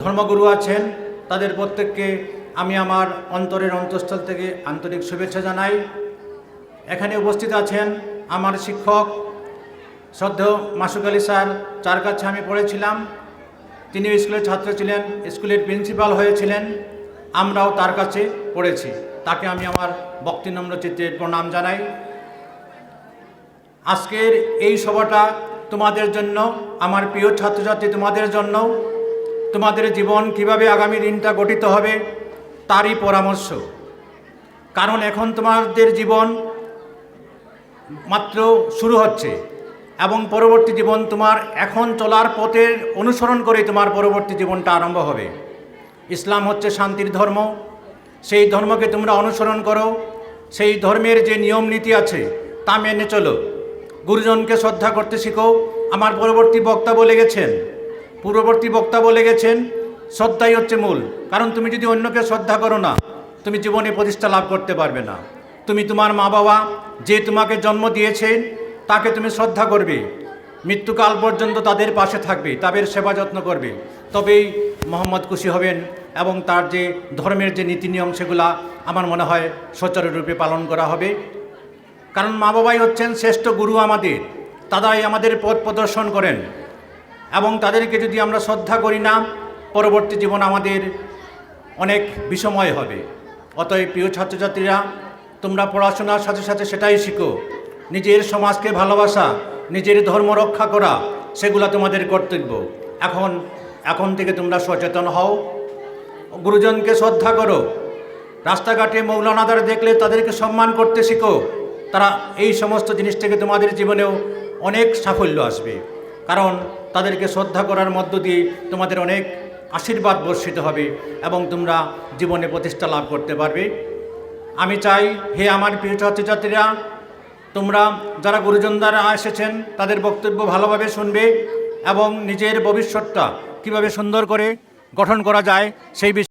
ধর্মগুরু আছেন, তাদের প্রত্যেককে আমি আমার অন্তরের অন্তঃস্থল থেকে আন্তরিক শুভেচ্ছা জানাই। এখানে উপস্থিত আছেন আমার শিক্ষক শ্রদ্ধেয় মাসুক আলী স্যার, যার কাছে আমি পড়েছিলাম। তিনিও স্কুলের ছাত্র ছিলেন, স্কুলের প্রিন্সিপাল হয়েছিলেন, আমরাও তার কাছে পড়েছি। তাকে আমি আমার ভক্তিনম্র চিত্তে প্রণাম জানাই। আজকের এই সভাটা তোমাদের জন্য, আমার প্রিয় ছাত্রছাত্রী, তোমাদের জন্য। তোমাদের জীবন কিভাবে আগামী দিনটা গঠিত হবে তারই পরামর্শ। কারণ এখন তোমাদের জীবন মাত্র শুরু হচ্ছে এবং পরবর্তী জীবন তোমার এখন চলার পথের অনুসরণ করে তোমার পরবর্তী জীবনটা আরম্ভ হবে। ইসলাম হচ্ছে শান্তির ধর্ম, সেই ধর্মকে তোমরা অনুসরণ করো। সেই ধর্মের যে নিয়ম নীতি আছে তা মেনে চলো। গুরুজনকে শ্রদ্ধা করতে শিখো। আমার পূর্ববর্তী বক্তা বলে গেছেন শ্রদ্ধাই হচ্ছে মূল। কারণ তুমি যদি অন্যকে শ্রদ্ধা করো না, তুমি জীবনে প্রতিষ্ঠা লাভ করতে পারবে না। তুমি তোমার মা বাবা যে তোমাকে জন্ম দিয়েছেন তাকে তুমি শ্রদ্ধা করবে, মৃত্যুকাল পর্যন্ত তাদের পাশে থাকবে, তাদের সেবা যত্ন করবে, তবেই মোহাম্মদ খুশি হবেন এবং তার যে ধর্মের যে নীতি নিয়ম সেগুলা আমার মনে হয় সুচারুরূপে পালন করা হবে। কারণ মা বাবাই হচ্ছেন শ্রেষ্ঠ গুরু আমাদের, তারাই আমাদের পথ প্রদর্শন করেন এবং তাদেরকে যদি আমরা শ্রদ্ধা করি না, পরবর্তী জীবন আমাদের অনেক বিষময় হবে। অতএব প্রিয় ছাত্রছাত্রীরা, তোমরা পড়াশোনার সাথে সাথে সেটাই শিখো, নিজের সমাজকে ভালোবাসা, নিজের ধর্ম রক্ষা করা, সেগুলো তোমাদের কর্তব্য। এখন থেকে তোমরা সচেতন হও, গুরুজনকে শ্রদ্ধা করো, রাস্তাঘাটে মৌলানাদের দেখলে তাদেরকে সম্মান করতে শিখো। তারা এই সমস্ত জিনিস থেকে তোমাদের জীবনেও অনেক সাফল্য আসবে। কারণ তাদেরকে শ্রদ্ধা করার মধ্য দিয়ে তোমাদের অনেক আশীর্বাদ বর্ষিত হবে এবং তোমরা জীবনে প্রতিষ্ঠা লাভ করতে পারবে। আমি চাই, হে আমার প্রিয় ছাত্রছাত্রীরা, তোমরা যারা গুরুজন দ্বারা এসেছেন তাদের বক্তব্য ভালোভাবে শুনবে এবং নিজের ভবিষ্যৎটা কীভাবে সুন্দর করে গঠন করা যায় সেই বিষয়ে